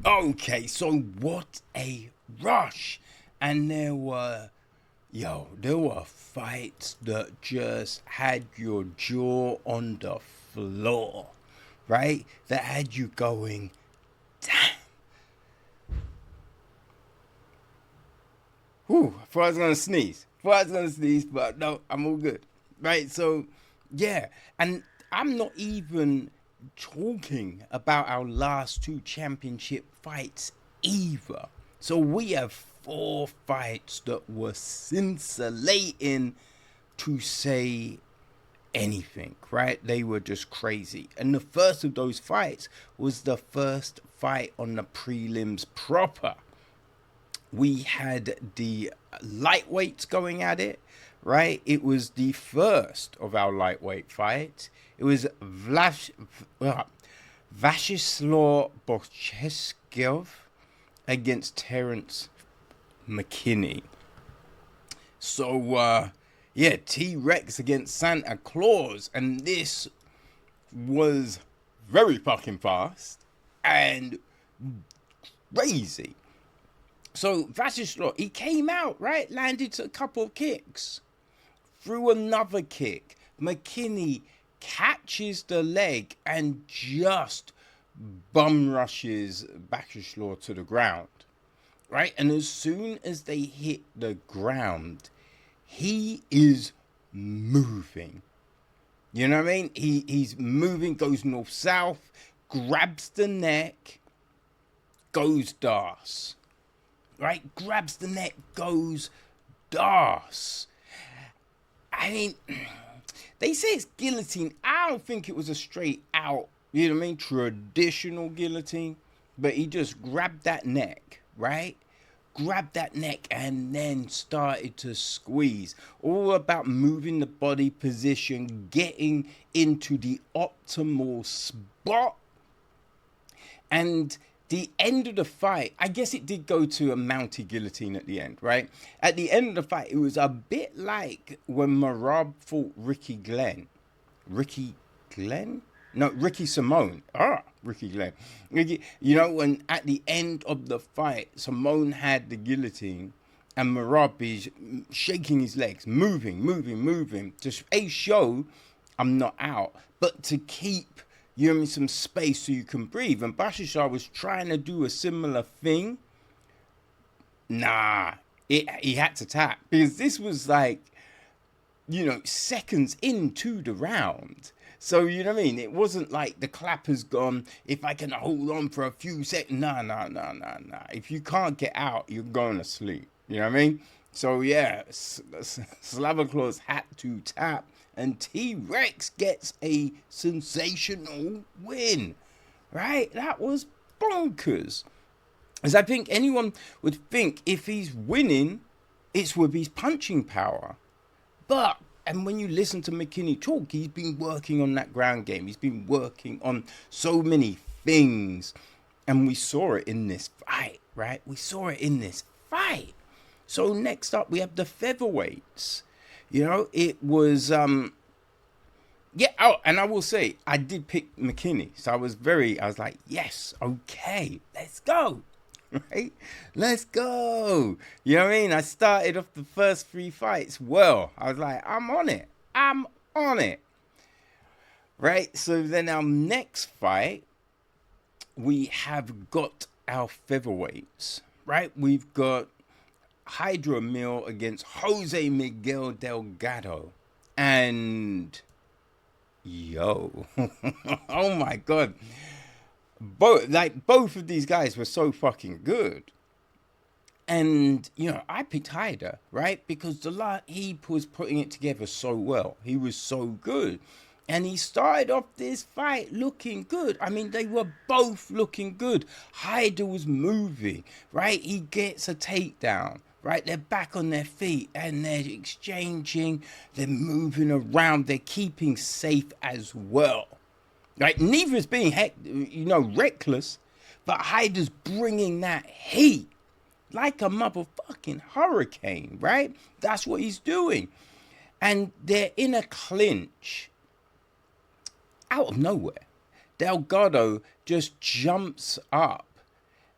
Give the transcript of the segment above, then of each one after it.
Okay, so what a rush. And there were fights that just had your jaw on the floor, right? That had you going, damn. Whew, I thought I was gonna sneeze. But no, I'm all good. Right, so yeah, and I'm not even talking about our last two championship fights either. So we have four fights that were scintillating to say anything, right? They were just crazy. And the first of those fights was the first fight on the prelims proper. We had the lightweights going at it, right? It was the first of our lightweight fights. It was Vashislaw Bocheskev against Terence McKinney. So, yeah, T Rex against Santa Claus. And this was very fucking fast and crazy. So Vashislav, he came out, right? Landed a couple of kicks. Threw another kick. McKinney catches the leg and just bum rushes Vashislav to the ground. Right? And as soon as they hit the ground, he is moving. You know what I mean? He's moving, goes north-south, grabs the neck, goes darts. Right? Grabs the neck, goes darts. I mean, they say it's guillotine. I don't think it was a straight out, you know what I mean, traditional guillotine. But he just grabbed that neck, right? Grabbed that neck and then started to squeeze. All about moving the body position, getting into the optimal spot. And the end of the fight, I guess it did go to a mounted guillotine at the end, right? At the end of the fight, it was a bit like when Marab fought Ricky Glenn. Ricky Glenn? No, Ricky Simone. Ricky Glenn. You know, when at the end of the fight, Simone had the guillotine and Marab is shaking his legs, moving, to show I'm not out, but to keep you know, some space so you can breathe. And Bashishar was trying to do a similar thing. Nah, he had to tap because this was like, you know, seconds into the round. So, you know what I mean? It wasn't like the clapper's gone. If I can hold on for a few seconds. Nah. If you can't get out, you're going to sleep. You know what I mean? So, yeah, Slava Claus had to tap. And T-Rex gets a sensational win. Right? That was bonkers. As I think anyone would think if he's winning, it's with his punching power. But, and when you listen to McKinney talk, he's been working on that ground game. He's been working on so many things. And we saw it in this fight, right? We saw it in this fight. So next up, we have the featherweights. You know, it was, yeah, oh, and I will say, I did pick McKinney. So I was like, yes, okay, let's go. Right? Let's go. You know what I mean? I started off the first three fights well. I was like, I'm on it. Right? So then our next fight, we have got our featherweights. Right? We've got Hydra Mill against Jose Miguel Delgado. And yo, oh my God. Both of these guys were so fucking good. And, you know, I picked Hyder, right? Because he was putting it together so well. He was so good. And he started off this fight looking good. I mean, they were both looking good. Hyder was moving, right? He gets a takedown, right? They're back on their feet and they're exchanging. They're moving around. They're keeping safe as well. Right? Neither is being, reckless. But Hyder's bringing that heat like a motherfucking hurricane, right? That's what he's doing. And they're in a clinch. Out of nowhere, Delgado just jumps up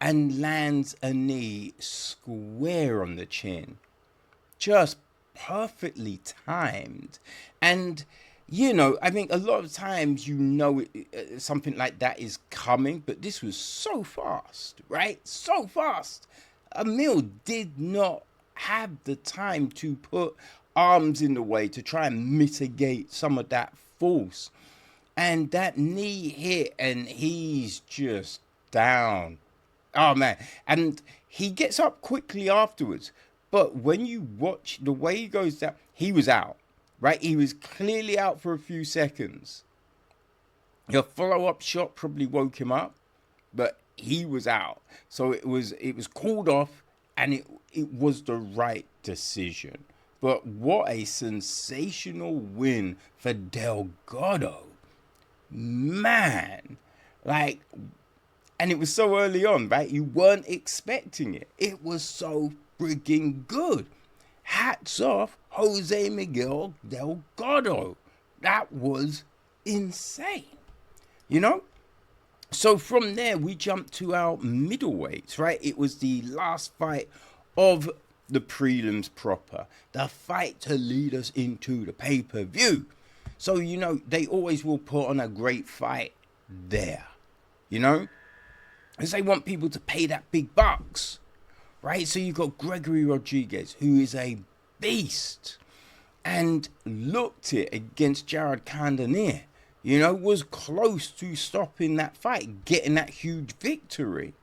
and lands a knee square on the chin. Just perfectly timed. And, I think a lot of times, something like that is coming, but this was so fast, right? So fast. Emil did not have the time to put arms in the way to try and mitigate some of that force. And that knee hit, and he's just down. Oh, man. And he gets up quickly afterwards. But when you watch the way he goes down, he was out, right? He was clearly out for a few seconds. The follow-up shot probably woke him up, but he was out. So it was called off, and it was the right decision. But what a sensational win for Delgado. Man. And it was so early on, right? You weren't expecting it. It was so frigging good. Hats off, Jose Miguel Delgado. That was insane. So from there, we jumped to our middleweights, right? It was the last fight of the prelims proper. The fight to lead us into the pay-per-view. So, they always will put on a great fight there, because they want people to pay that big bucks, right? So you got Gregory Rodriguez, who is a beast, and looked it against Jared Cannonier, was close to stopping that fight, getting that huge victory.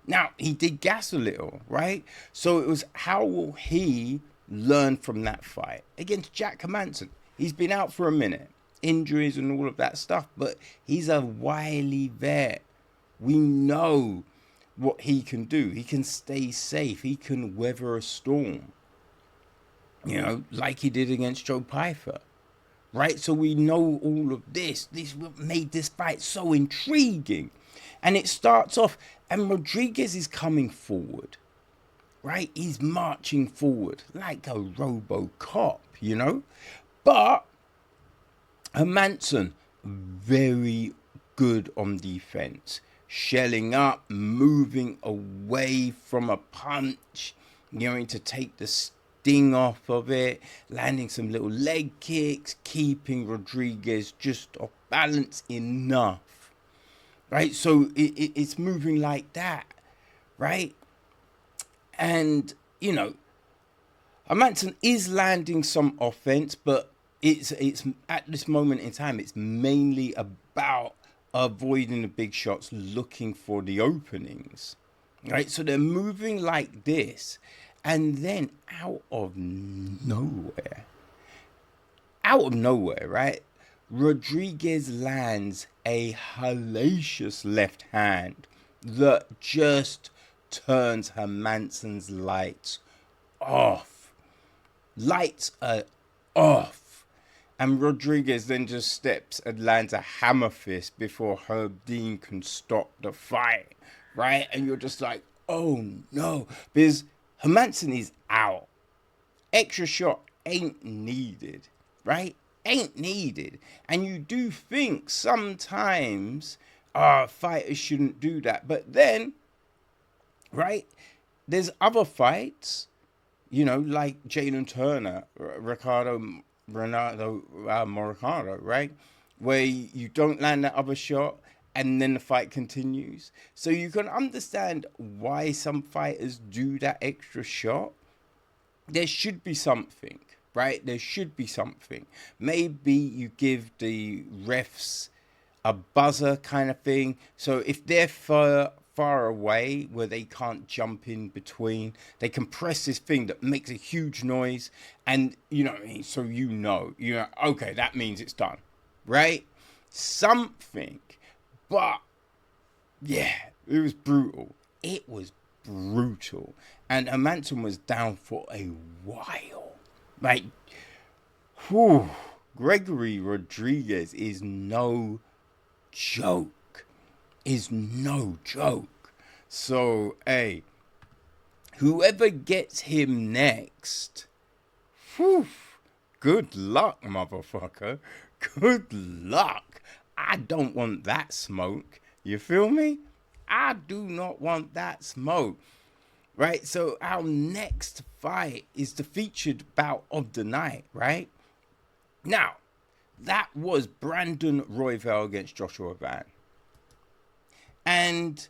Now, he did gas a little, right? So it was, how will he learn from that fight against Jack Hermansson? He's been out for a minute, injuries and all of that stuff, but he's a wily vet. We know what he can do. He can stay safe. He can weather a storm, like he did against Joe Pyfer, right? So we know all of this. This made this fight so intriguing. And it starts off, and Rodriguez is coming forward, right? He's marching forward like a RoboCop, But Hermansson, very good on defense. Shelling up, moving away from a punch, to take the sting off of it, landing some little leg kicks, keeping Rodriguez just off balance enough, right? So it's moving like that, right? And, Hermansson is landing some offense, but it's at this moment in time, it's mainly about avoiding the big shots, looking for the openings, right? So they're moving like this, and then out of nowhere, right? Rodriguez lands a hellacious left hand that just turns Hermansson's lights off. Lights are off. And Rodriguez then just steps and lands a hammer fist before Herb Dean can stop the fight, right? And you're just like, oh no, because Hermansson is out. Extra shot ain't needed, right? Ain't needed. And you do think sometimes fighters shouldn't do that. But then, right, there's other fights, like Jalen Turner, Renato Moricano, right? Where you don't land that other shot and then the fight continues. So you can understand why some fighters do that extra shot. There should be something, right? There should be something. Maybe you give the refs a buzzer kind of thing. So if they're far away where they can't jump in between, they can press this thing that makes a huge noise, and so okay, that means it's done, right? Something. But yeah, it was brutal. And Hermansson was down for a while. Gregory Rodriguez is no joke. So, hey, whoever gets him next, good luck, motherfucker. Good luck. I don't want that smoke. You feel me? I do not want that smoke. Right? So our next fight is the featured bout of the night, right? Now, that was Brandon Royval against Joshua Van. And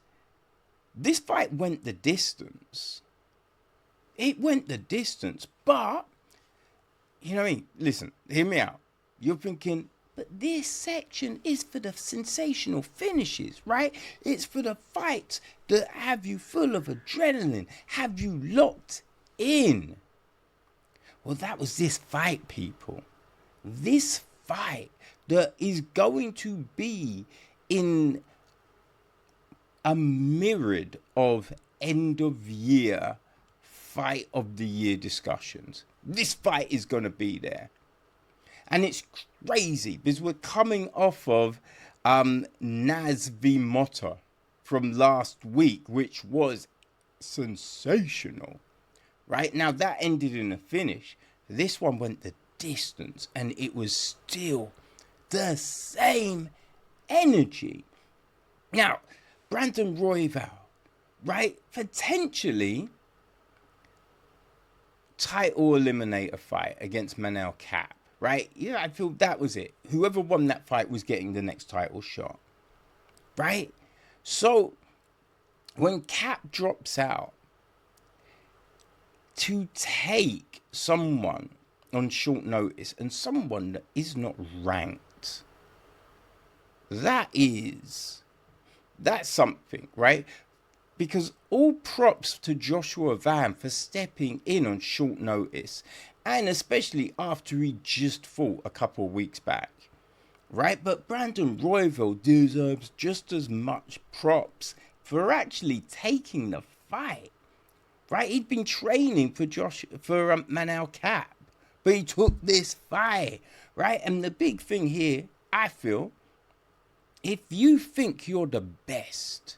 this fight went the distance. It went the distance, but, you know what I mean? Listen, hear me out. You're thinking, but this section is for the sensational finishes, right? It's for the fights that have you full of adrenaline, have you locked in. Well, that was this fight, people. This fight that is going to be in a myriad of end of year fight of the year discussions. This fight is going to be there. And it's crazy because we're coming off of Naz v Motta from last week, which was sensational. Right? Now that ended in a finish. This one went the distance and it was still the same energy. Now, Brandon Royval, right? Potentially title eliminator fight against Manel Cap, right? Yeah, I feel that was it. Whoever won that fight was getting the next title shot, right? So when Cap drops out, to take someone on short notice and someone that is not ranked, that's something, right? Because all props to Joshua Van for stepping in on short notice, and especially after he just fought a couple of weeks back, right? But Brandon Royval deserves just as much props for actually taking the fight, right? He'd been training for Manel Cap, but he took this fight, right? And the big thing here, I feel, if you think you're the best,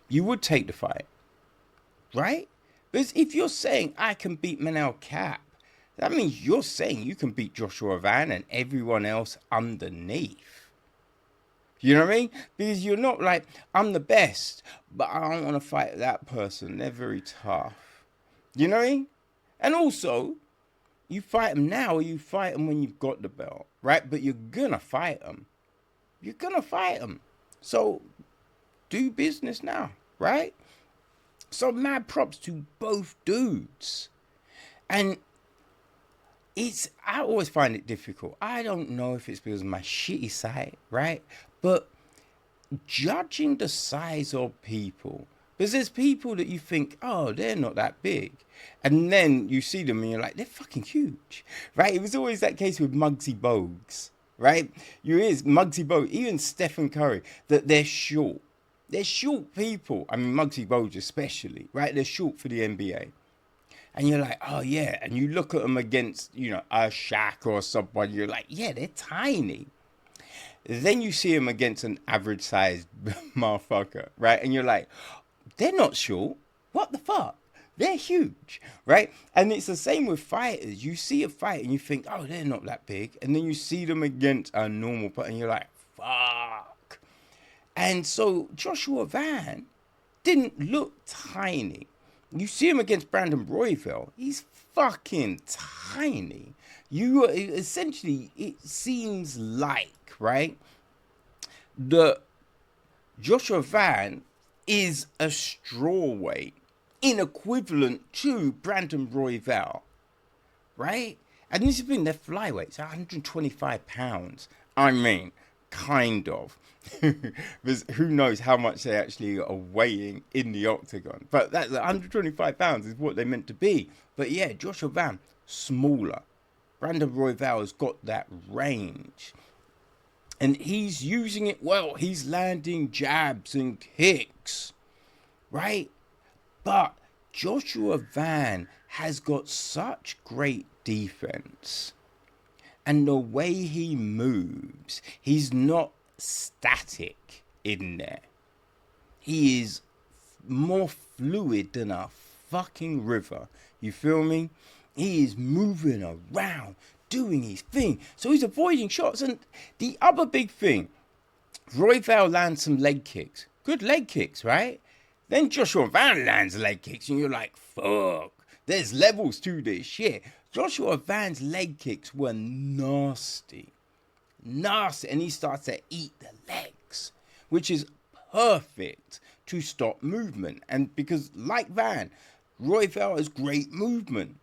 you would take the fight, right? Because if you're saying I can beat Manel Cap, that means you're saying you can beat Joshua Van and everyone else underneath. You know what I mean? Because you're not like, I'm the best, but I don't want to fight that person. They're very tough. You know what I mean? And also, you fight them now or you fight them when you've got the belt, right? But you're going to fight them. You're going to fight them. So, do business now, right? So, mad props to both dudes. And I always find it difficult. I don't know if it's because of my shitty sight, right? But judging the size of people, because there's people that you think, oh, they're not that big. And then you see them and you're like, they're fucking huge, right? It was always that case with Muggsy Bogues, right? Muggsy Bogues, even Stephen Curry, that they're short. They're short people. I mean, Muggsy Bogues especially, right? They're short for the NBA. And you're like, oh, yeah. And you look at them against, a Shaq or someone. You're like, yeah, they're tiny. Then you see them against an average-sized motherfucker, right? And you're like, they're not short. What the fuck? They're huge, right? And it's the same with fighters. You see a fight and you think, oh, they're not that big. And then you see them against a normal person and you're like, fuck. And so Joshua Van didn't look tiny. You see him against Brandon Royval, he's fucking tiny. Essentially, it seems like, right, that Joshua Van is a strawweight, in equivalent to Brandon Royval, right? And this has been their flyweights, 125 pounds. I mean, kind of. Because who knows how much they actually are weighing in the octagon. But that's 125 pounds is what they're meant to be. But yeah, Joshua Van, smaller. Brandon Royval has got that range. And he's using it well. He's landing jabs and kicks. Right? But Joshua Van has got such great defense. And the way he moves, he's not static in there. He is more fluid than a fucking river. You feel me? He is moving around, doing his thing. So he's avoiding shots. And the other big thing, Royval lands some leg kicks. Good leg kicks, right? Then Joshua Van lands leg kicks, and you're like, fuck. There's levels to this shit. Joshua Van's leg kicks were nasty. Nasty. And he starts to eat the legs, which is perfect to stop movement. And because, like Van, Royval has great movement.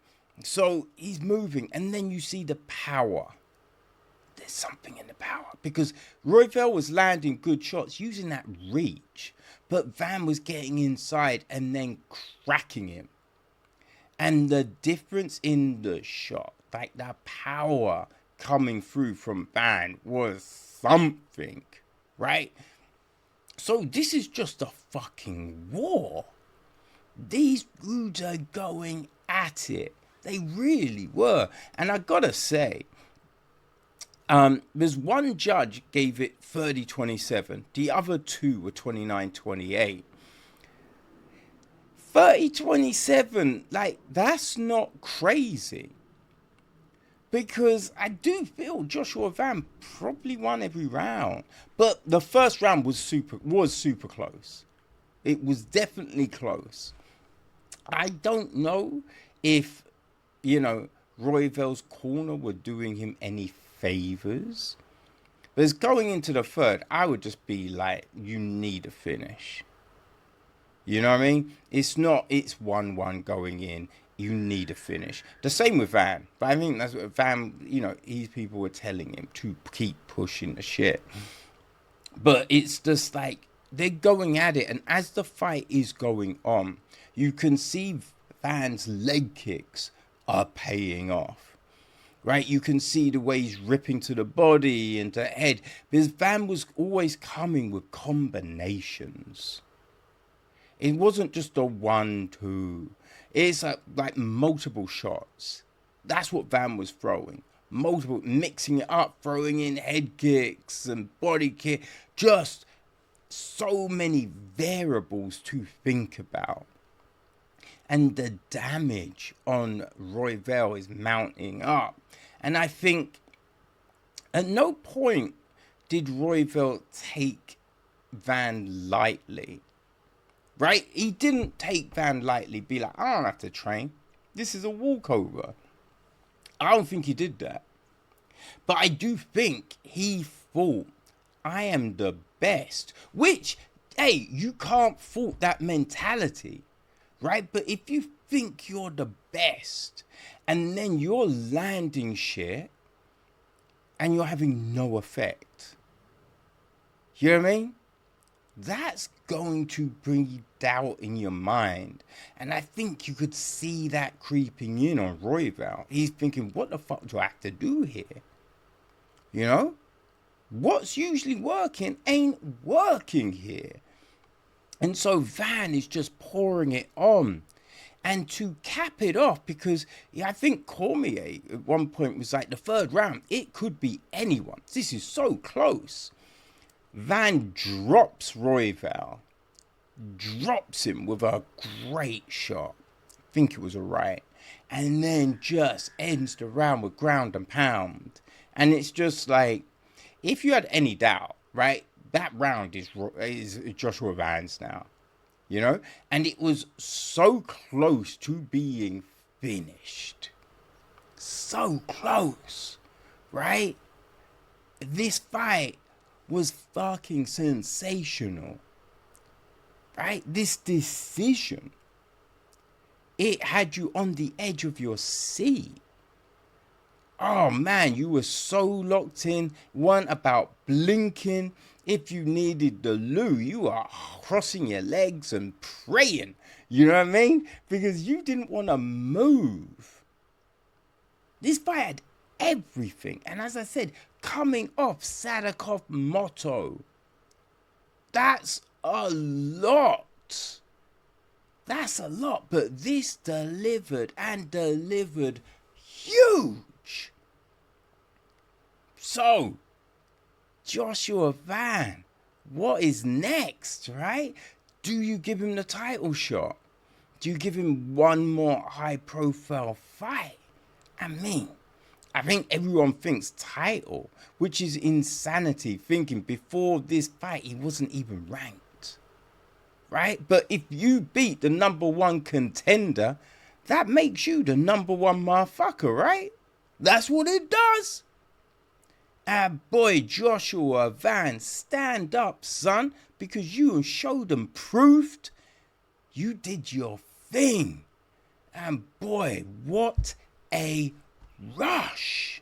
So he's moving, and then you see the power. There's something in the power, because Royval was landing good shots using that reach, but Van was getting inside and then cracking him. And the difference in the shot, like the power coming through from Van, was something, right? So this is just a fucking war. These dudes are going at it. They really were. And I gotta say, there's one judge gave it 30-27. The other two were 29-28. 30-27, like, that's not crazy. Because I do feel Joshua Van probably won every round. But the first round was super close. It was definitely close. I don't know if, Royval's corner were doing him any favors. But going into the third, I would just be like, you need a finish. You know what I mean? It's 1-1 going in. You need a finish. The same with Van. But I think that's what Van, these people were telling him to keep pushing the shit. But it's just like, they're going at it. And as the fight is going on, you can see Van's leg kicks are paying off. Right? You can see the way he's ripping to the body and to the head. Because Van was always coming with combinations. It wasn't just a 1-2. It's like multiple shots. That's what Van was throwing. Multiple, mixing it up, throwing in head kicks and body kick. Just so many variables to think about. And the damage on Royval is mounting up. And I think at no point did Royval take Van lightly. Right? He didn't take Van lightly, be like, I don't have to train. This is a walkover. I don't think he did that. But I do think he thought, I am the best. Which, hey, you can't fault that mentality. Right? But if you think you're the best, and then you're landing shit, and you're having no effect. You know what I mean? That's going to bring doubt in your mind. And I think you could see that creeping in on Royval. He's thinking, what the fuck do I have to do here? You know? What's usually working ain't working here. And so Van is just pouring it on. And to cap it off, because I think Cormier at one point was like, the third round, it could be anyone. This is so close. Van drops Royval, drops him with a great shot. I think it was a right. And then just ends the round with ground and pound. And it's just like, if you had any doubt, right, that round is Joshua Van's now. You know? And it was so close to being finished. So close. Right? This fight was fucking sensational. Right? This decision, it had you on the edge of your seat. Oh man, you were so locked in. One about blinking. If you needed the loo, you are crossing your legs and praying. You know what I mean? Because you didn't want to move. This fight had everything. And as I said, coming off Sadikov motto. That's a lot. That's a lot. But this delivered and delivered huge. So, Joshua Van, what is next, right? Do you give him the title shot? Do you give him one more high-profile fight? I mean, I think everyone thinks title, which is insanity, thinking before this fight he wasn't even ranked. right? But if you beat the number one contender, that makes you the number one motherfucker, right? That's what it does. And boy, Joshua Van, stand up, son, because you showed and proved you did your thing. And boy, what a rush.